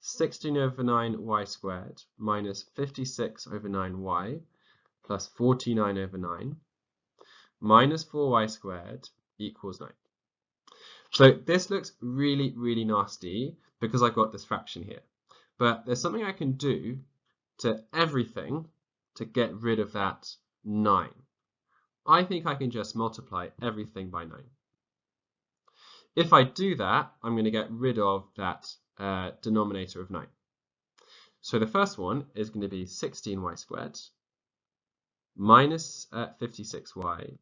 16 over 9y squared minus 56 over 9y plus 49 over 9 minus 4y squared equals 9. So this looks really, really nasty because I've got this fraction here. But there's something I can do to everything to get rid of that 9. I think I can just multiply everything by 9. If I do that, I'm going to get rid of that denominator of 9. So the first one is going to be 16y squared minus 56y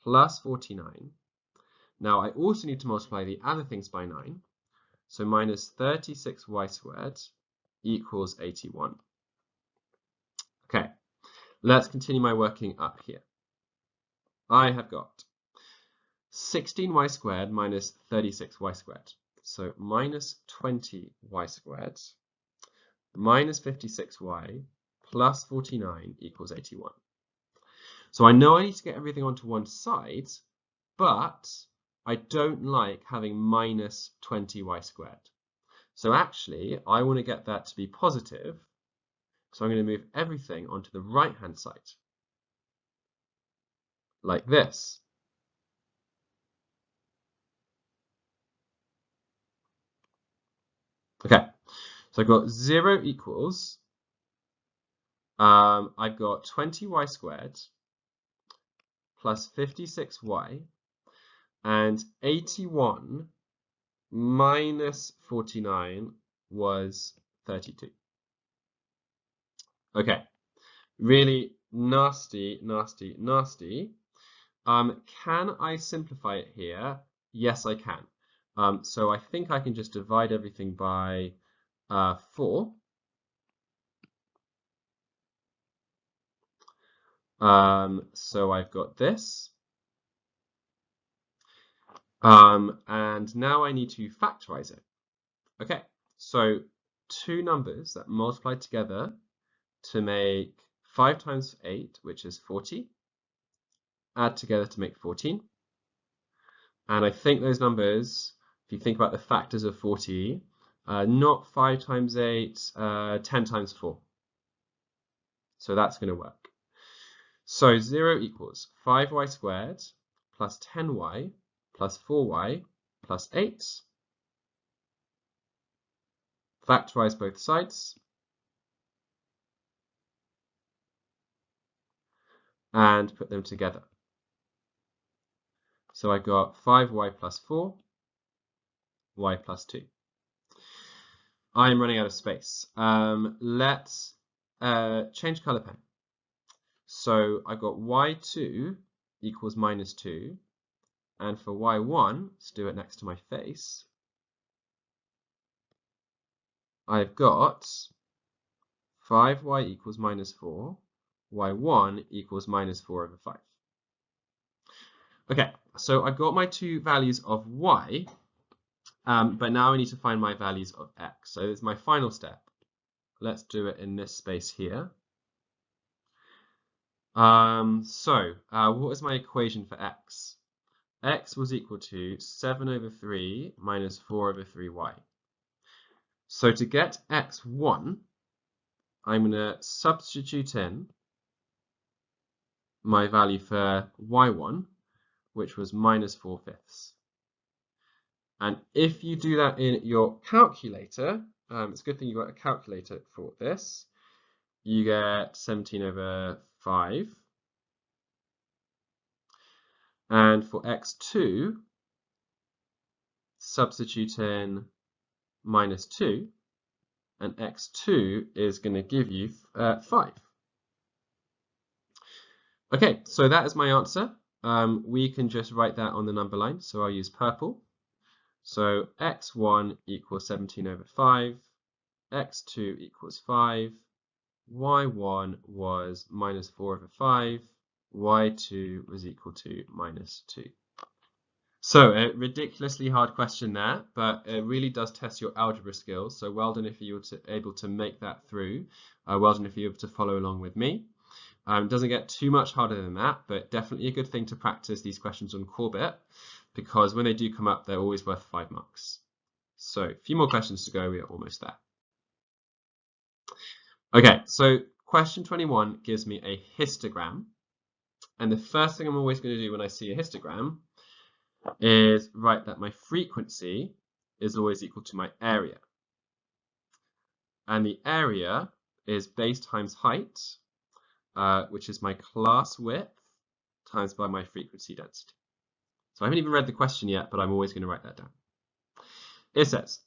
plus 49. Now I also need to multiply the other things by 9. So minus 36y squared equals 81. Okay, let's continue my working up here. I have got 16y squared minus 36y squared. So minus 20y squared minus 56y plus 49 equals 81. So I know I need to get everything onto one side, but I don't like having minus 20y squared. So actually, I want to get that to be positive. So I'm going to move everything onto the right-hand side, like this. Okay, so I've got 0 equals, I've got 20y squared plus 56y, and 81 minus 49 was 32. Okay, really nasty, nasty, nasty. Can I simplify it here? Yes, I can. So I think I can just divide everything by 4. So I've got this. And now I need to factorize it. Okay, so two numbers that multiply together to make 5 times 8, which is 40, add together to make 14. And I think those numbers, if you think about the factors of 40, not 5 times 8, 10 times 4. So that's going to work. So 0 equals 5y squared plus 10y plus 4y plus 8. Factorize both sides. And put them together. So I got 5y plus 4, y plus 2. I'm running out of space. Let's change color pen. So I've got y2 equals minus 2. And for y1, let's do it next to my face, I've got 5y equals minus 4, y1 equals minus 4 over 5. Okay, so I've got my two values of y, but now I need to find my values of x. So it's my final step. Let's do it in this space here. What is my equation for x? X was equal to 7 over 3 minus 4 over 3y. So to get x1, I'm going to substitute in my value for y1, which was minus 4/5. And if you do that in your calculator, it's a good thing you've got a calculator for this, you get 17 over 5. And for x2, substitute in minus 2, and x2 is going to give you 5. Okay, so that is my answer. We can just write that on the number line, so I'll use purple. So x1 equals 17 over 5, x2 equals 5, y1 was minus 4 over 5, y2 was equal to minus 2. So a ridiculously hard question there, but it really does test your algebra skills. So well done if you were able to make that through. Well done if you were able to follow along with me. It doesn't get too much harder than that, but definitely a good thing to practice these questions on Corbett, because when they do come up, they're always worth 5 marks. So a few more questions to go, we are almost there. Okay, so question 21 gives me a histogram. And the first thing I'm always going to do when I see a histogram is write that my frequency is always equal to my area. And the area is base times height. which is my class width times by my frequency density. So I haven't even read the question yet, but I'm always going to write that down. It says,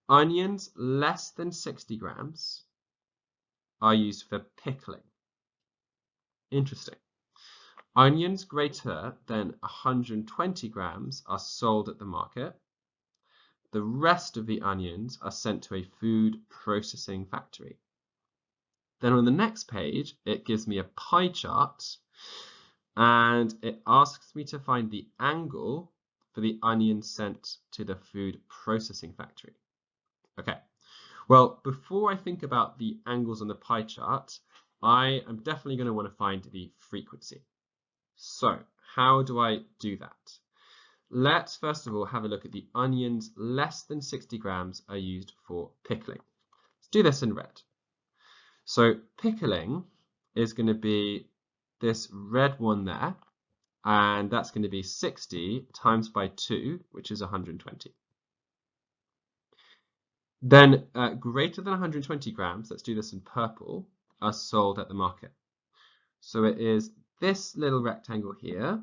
onions less than 60 grams are used for pickling. Interesting. Onions greater than 120 grams are sold at the market. The rest of the onions are sent to a food processing factory. Then on the next page, it gives me a pie chart and it asks me to find the angle for the onions sent to the food processing factory. Okay, well, before I think about the angles on the pie chart, I am definitely going to want to find the frequency. So how do I do that? Let's first of all have a look at the onions less than 60 grams are used for pickling. Let's do this in red. So pickling is going to be this red one there, and that's going to be 60 times by 2, which is 120. Then greater than 120 grams, let's do this in purple, are sold at the market. So it is this little rectangle here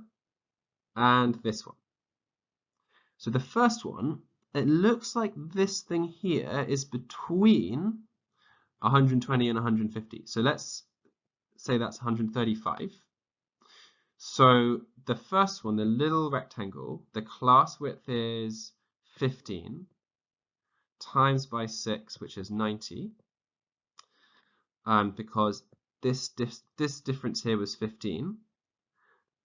and this one. So the first one, it looks like this thing here is between 120 and 150. So let's say that's 135. So the first one, the little rectangle, the class width is 15 times by 6, which is 90. Because this difference here was 15.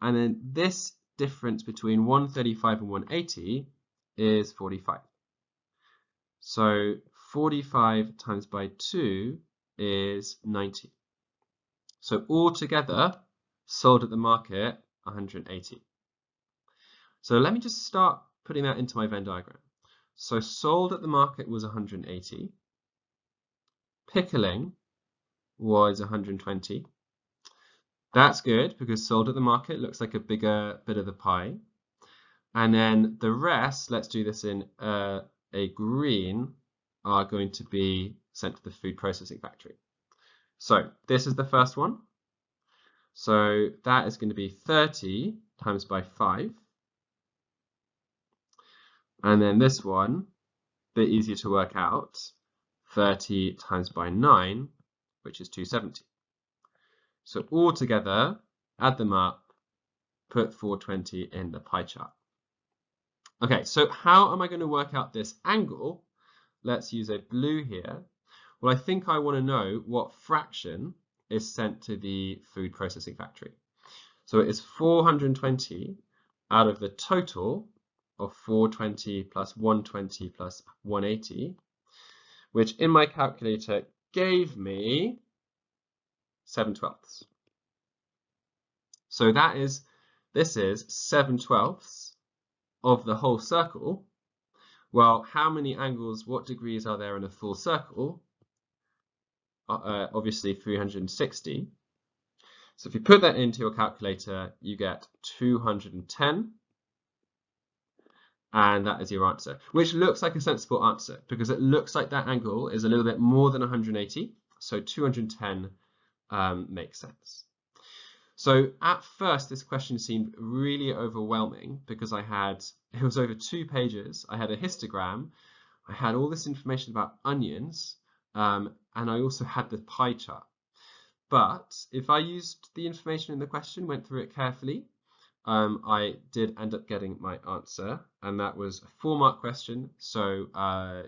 And then this difference between 135 and 180 is 45. So 45 times by 2 is 90. So altogether, sold at the market, 180. So let me just start putting that into my Venn diagram. So sold at the market was 180. Pickling was 120. That's good because sold at the market looks like a bigger bit of the pie. And then the rest, let's do this in a green, are going to be sent to the food processing factory. So this is the first one. So that is going to be 30 times by 5. And then this one, a bit easier to work out, 30 times by 9, which is 270. So all together, add them up, put 420 in the pie chart. Okay, so how am I going to work out this angle? Let's use a blue here. Well, I think I want to know what fraction is sent to the food processing factory. So it is 420 out of the total of 420 plus 120 plus 180, which in my calculator gave me 7/12. So this is 7/12 of the whole circle. Well, how many angles, what degrees are there in a full circle? Obviously 360. So if you put that into your calculator, you get 210. And that is your answer, which looks like a sensible answer because it looks like that angle is a little bit more than 180. So 210 makes sense. So at first, this question seemed really overwhelming because it was over 2 pages. I had a histogram. I had all this information about onions, and I also had the pie chart. But if I used the information in the question, went through it carefully, I did end up getting my answer, and that was a 4-mark question, so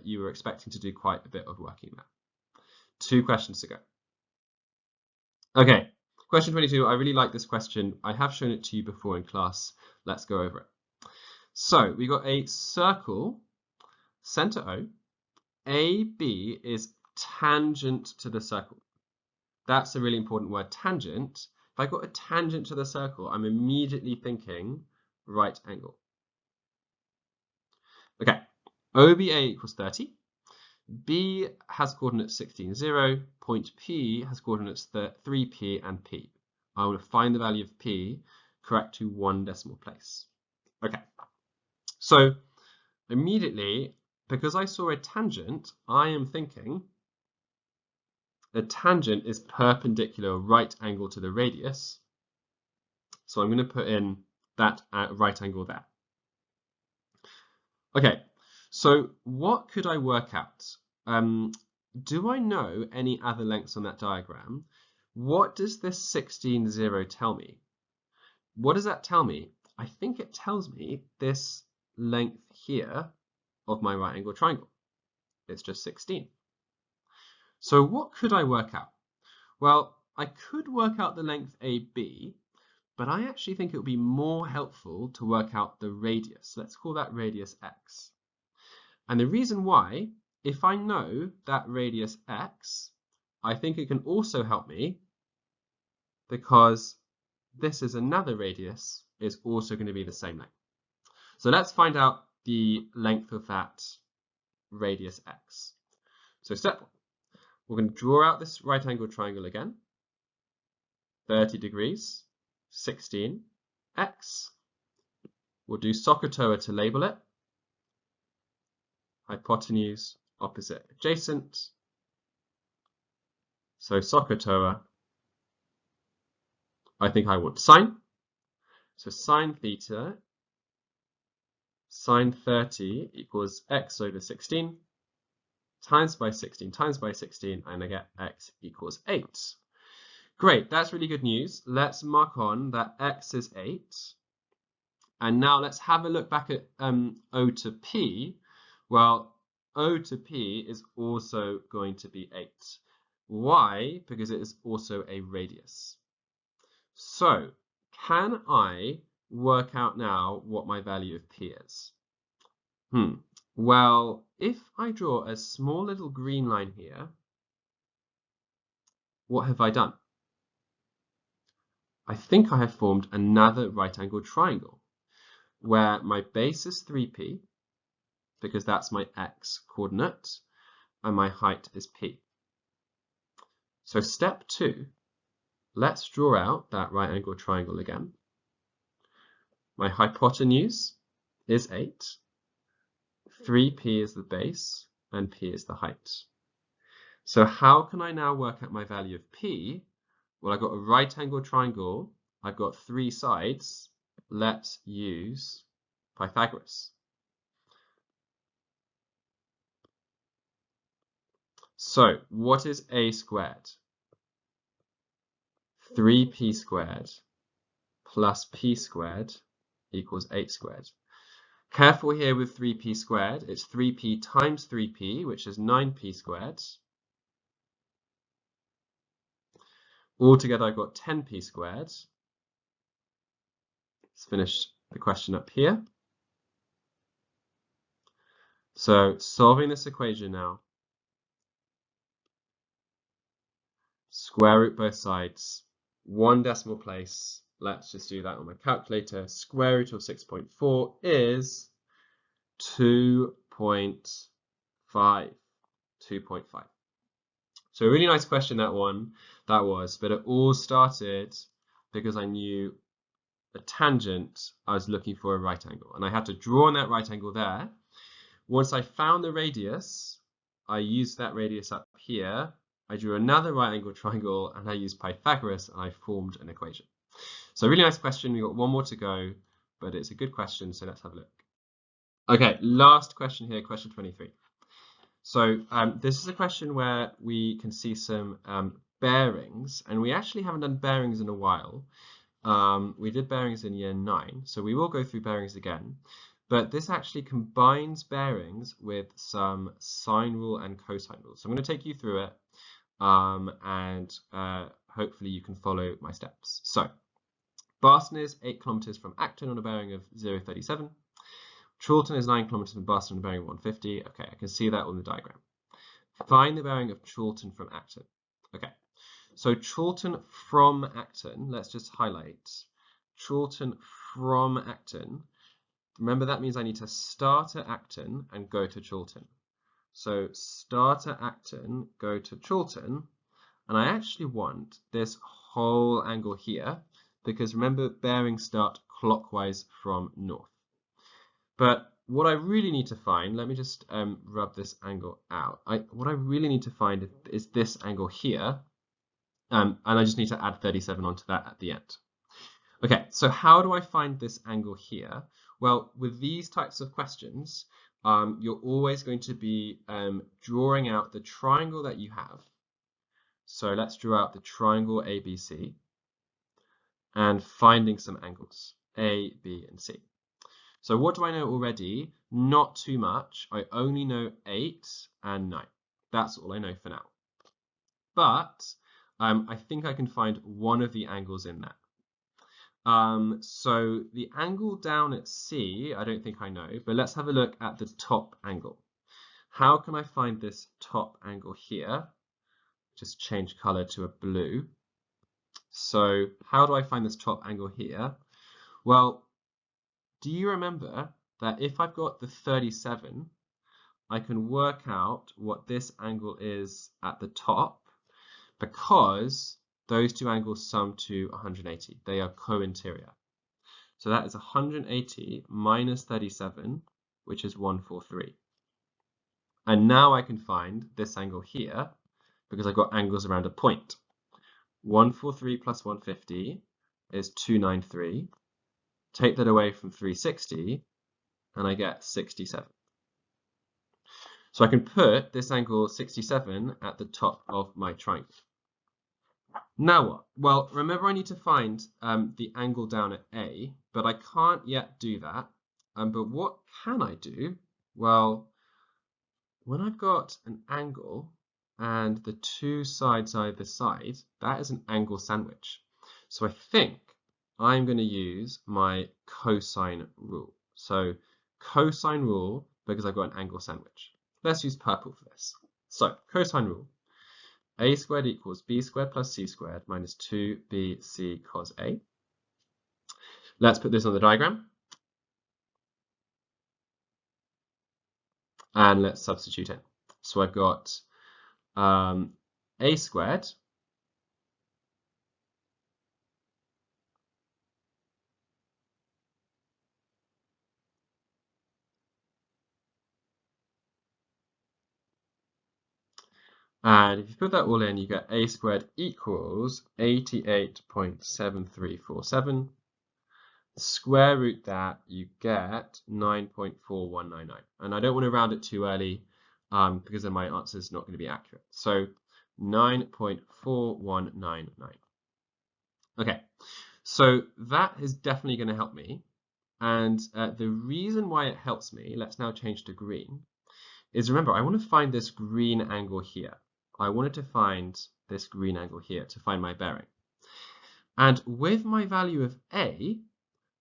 you were expecting to do quite a bit of working there. 2 questions to go. Okay, question 22. I really like this question. I have shown it to you before in class. Let's go over it. So we got a circle, center O. AB is tangent to the circle. That's a really important word, tangent. If I got a tangent to the circle, I'm immediately thinking right angle. Okay, OBA equals 30. B has coordinates 16, 0. Point P has coordinates 3P and P. I want to find the value of P correct to 1 decimal place. Okay, so immediately, because I saw a tangent, I am thinking the tangent is perpendicular right angle to the radius. So I'm going to put in that right angle there. Okay, so what could I work out? Do I know any other lengths on that diagram? What does this 16, 0 tell me? What does that tell me? I think it tells me this length here of my right angle triangle. It's just 16. So what could I work out? Well, I could work out the length AB, but I actually think it would be more helpful to work out the radius. Let's call that radius x. And the reason why, if I know that radius x, I think it can also help me because this is another radius is also going to be the same length. So let's find out the length of that radius x. So step one, we're going to draw out this right angle triangle again. 30 degrees, 16, x. We'll do SOHCAHTOA to label it. Hypotenuse, opposite, adjacent. So SOHCAHTOA, I think I want sine. So sine theta, sine 30 equals x over 16, times by 16, times by 16, and I get x equals 8. Great, that's really good news. Let's mark on that x is 8. And now let's have a look back at O to P. Well, O to P is also going to be 8. Why? Because it is also a radius. So, can I work out now what my value of P is? Well, if I draw a small little green line here, what have I done? I think I have formed another right-angled triangle where my base is 3p, because that's my x coordinate, and my height is p. So step 2, let's draw out that right-angled triangle again. My hypotenuse is 8, 3p is the base, and p is the height. So how can I now work out my value of p? Well, I've got a right-angled triangle, I've got 3 sides. Let's use Pythagoras. So, what is a squared? 3p squared plus p squared equals 8 squared. Careful here with 3p squared. It's 3p times 3p, which is 9p squared. Altogether, I've got 10p squared. Let's finish the question up here. So, solving this equation now. Square root both sides. 1 decimal place. Let's just do that on my calculator. Square root of 6.4 is 2.5. 2.5. So a really nice question, that was, but it all started because I knew a tangent, I was looking for a right angle, and I had to draw on that right angle there. Once I found the radius, I used that radius up here, I drew another right angle triangle, and I used Pythagoras, and I formed an equation. So a really nice question. We've got one more to go, but it's a good question, so let's have a look. Okay, last question here, question 23. So this is a question where we can see some bearings, and we actually haven't done bearings in a while. We did bearings in year 9, so we will go through bearings again. But this actually combines bearings with some sine rule and cosine rule. So I'm going to take you through it, and hopefully you can follow my steps. So Boston is 8 kilometers from Acton on a bearing of 0.37. Chorlton is 9 kilometers from Boston on a bearing of 150. Okay, I can see that on the diagram. Find the bearing of Chorlton from Acton. Okay, so Chorlton from Acton, let's just highlight. Chorlton from Acton. Remember, that means I need to start at Acton and go to Chorlton. So start at Acton, go to Chorlton, and I actually want this whole angle here, because remember, bearings start clockwise from north. But what I really need to find, let me just rub this angle out. What I really need to find is this angle here, and I just need to add 37 onto that at the end. Okay, so how do I find this angle here? Well, with these types of questions, you're always going to be drawing out the triangle that you have. So let's draw out the triangle ABC and finding some angles, A, B, and C. So what do I know already? Not too much. I only know 8 and 9. That's all I know for now. But I think I can find one of the angles in there. So the angle down at C, I don't think I know, but let's have a look at the top angle. How can I find this top angle here? Just change color to a blue. So how do I find this top angle here? Well, do you remember that if I've got the 37, I can work out what this angle is at the top because those two angles sum to 180. They are co-interior. So that is 180 minus 37, which is 143. And now I can find this angle here because I've got angles around a point. 143 plus 150 is 293. Take that away from 360, and I get 67. So I can put this angle 67 at the top of my triangle. Now what? Well, remember I need to find the angle down at A, but I can't yet do that. But what can I do? Well, when I've got an angle and the two sides either side, that is an angle sandwich. So I think I'm going to use my cosine rule. So cosine rule because I've got an angle sandwich. Let's use purple for this. So cosine rule. A squared equals b squared plus c squared minus 2bc cos A. Let's put this on the diagram. And let's substitute in. So I've got a squared and if you put that all in, you get a squared equals 88.7347. Square root that, you get 9.4199. And I don't want to round it too early because then my answer is not going to be accurate. So 9.4199. Okay, so that is definitely going to help me. And the reason why it helps me, let's now change to green, is remember, I want to find this green angle here. I wanted to find this green angle here to find my bearing. And with my value of A,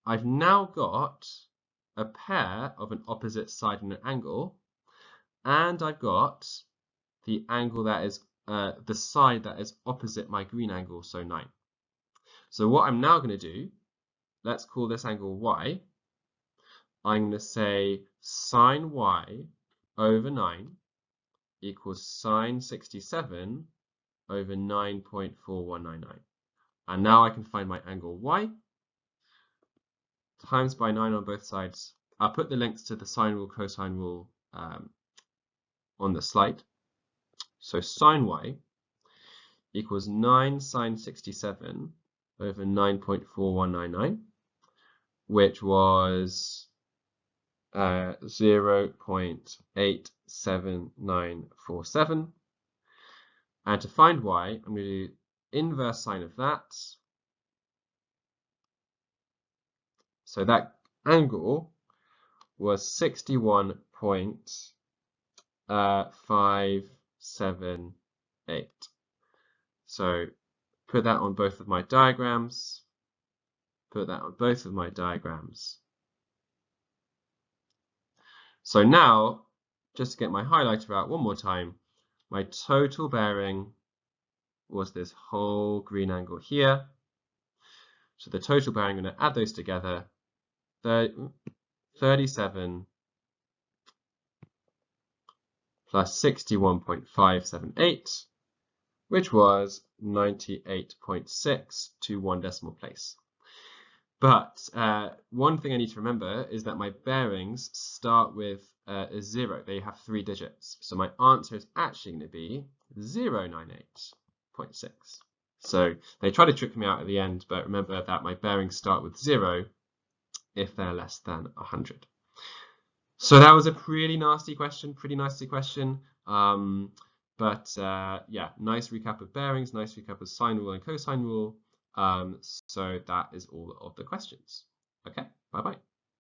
I've now got a pair of an opposite side and an angle, and I've got the angle that is the side that is opposite my green angle, so 9. So what I'm now going to do, let's call this angle Y. I'm going to say sine Y over 9 equals sine 67 over 9.4199. And now I can find my angle Y times by 9 on both sides. I'll put the links to the sine rule, cosine rule on the slide. So sine Y equals 9 sine 67 over 9.4199, which was 0.87947. And to find Y, I'm going to do inverse sine of that. So that angle was 61.578. So put that on both of my diagrams. Put that on both of my diagrams. So now, just to get my highlighter out one more time, my total bearing was this whole green angle here. So the total bearing, I'm going to add those together, 37 plus 61.578, which was 98.6 to 1 decimal place. But one thing I need to remember is that my bearings start with a 0. They have 3 digits. So my answer is actually going to be 098.6. So they try to trick me out at the end, but remember that my bearings start with 0 if they're less than 100. So that was a pretty nasty question, but yeah, nice recap of bearings, nice recap of sine rule and cosine rule. So that is all of the questions. Okay, bye-bye.